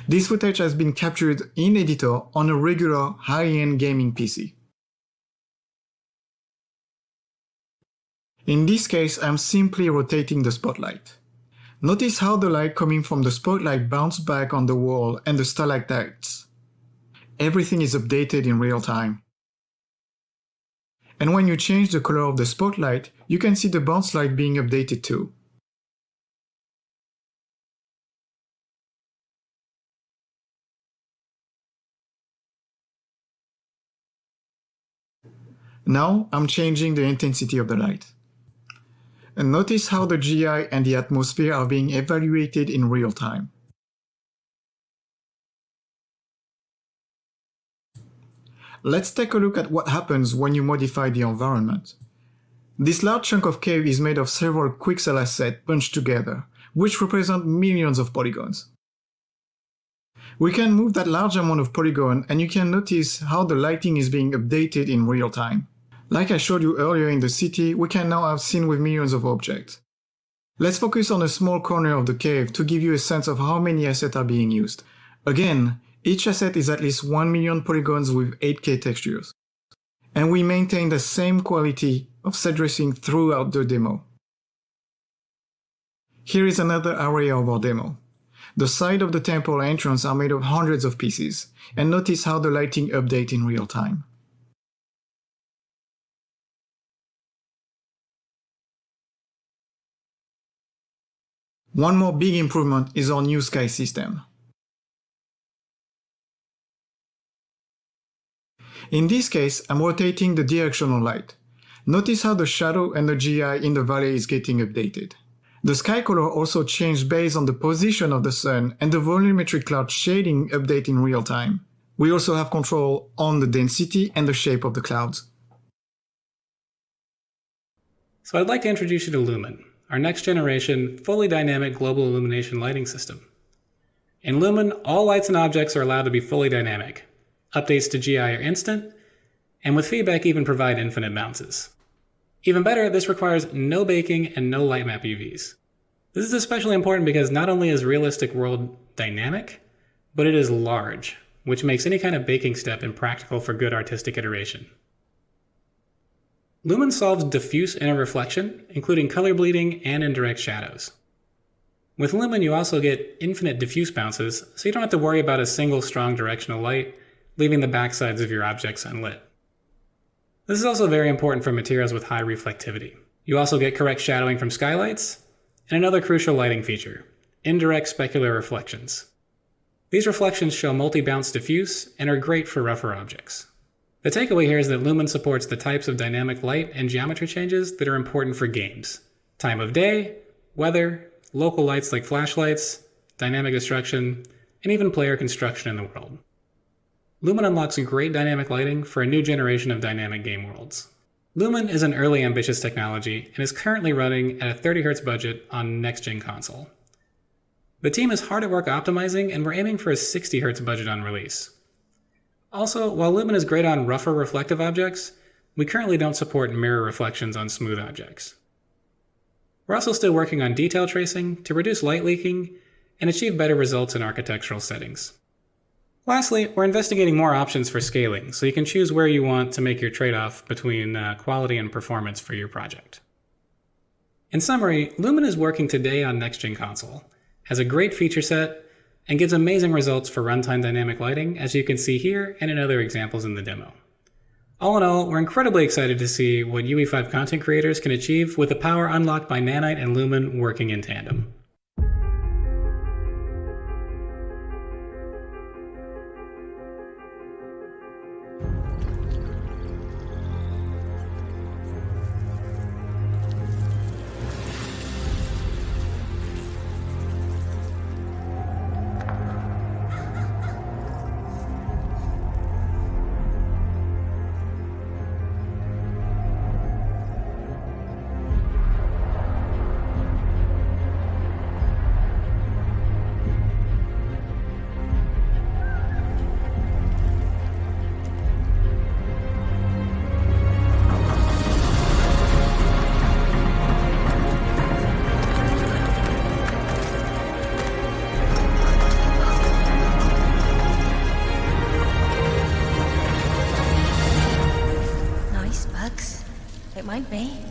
This footage has been captured in editor on a regular high-end gaming PC. In this case, I'm simply rotating the spotlight. Notice how the light coming from the spotlight bounced back on the wall and the stalactites. Everything is updated in real time. And when you change the color of the spotlight, you can see the bounce light being updated too. Now I'm changing the intensity of the light. And notice how the GI and the atmosphere are being evaluated in real time. Let's take a look at what happens when you modify the environment. This large chunk of cave is made of several quixel assets bunched together, which represent millions of polygons. We can move that large amount of polygon and you can notice how the lighting is being updated in real time. Like I showed you earlier in the city, we can now have scene with millions of objects. Let's focus on a small corner of the cave to give you a sense of how many assets are being used. Again, each asset is at least 1 million polygons with 8K textures. And we maintain the same quality of set dressing throughout the demo. Here is another area of our demo. The side of the temple entrance are made of hundreds of pieces, and notice how the lighting updates in real time. One more big improvement is our new sky system. In this case, I'm rotating the directional light. Notice how the shadow and the GI in the valley is getting updated. The sky color also changed based on the position of the sun and the volumetric cloud shading update in real time. We also have control on the density and the shape of the clouds. So I'd like to introduce you to Lumen, our next generation, fully dynamic global illumination lighting system. In Lumen, all lights and objects are allowed to be fully dynamic. Updates to GI are instant, and with feedback even provide infinite bounces. Even better, this requires no baking and no light map UVs. This is especially important because not only is realistic world dynamic, but it is large, which makes any kind of baking step impractical for good artistic iteration. Lumen solves diffuse inner reflection, including color bleeding and indirect shadows. With Lumen, you also get infinite diffuse bounces, so you don't have to worry about a single strong directional light, leaving the backsides of your objects unlit. This is also very important for materials with high reflectivity. You also get correct shadowing from skylights, and another crucial lighting feature, indirect specular reflections. These reflections show multi-bounce diffuse and are great for rougher objects. The takeaway here is that Lumen supports the types of dynamic light and geometry changes that are important for games. Time of day, weather, local lights like flashlights, dynamic destruction, and even player construction in the world. Lumen unlocks great dynamic lighting for a new generation of dynamic game worlds. Lumen is an early ambitious technology and is currently running at a 30Hz budget on next-gen console. The team is hard at work optimizing, and we're aiming for a 60Hz budget on release. Also, while Lumen is great on rougher reflective objects, we currently don't support mirror reflections on smooth objects. We're also still working on detail tracing to reduce light leaking and achieve better results in architectural settings. Lastly, we're investigating more options for scaling, so you can choose where you want to make your trade-off between quality and performance for your project. In summary, Lumen is working today on next-gen console, has a great feature set, and gives amazing results for runtime dynamic lighting, as you can see here and in other examples in the demo. All in all, we're incredibly excited to see what UE5 content creators can achieve with the power unlocked by Nanite and Lumen working in tandem. be.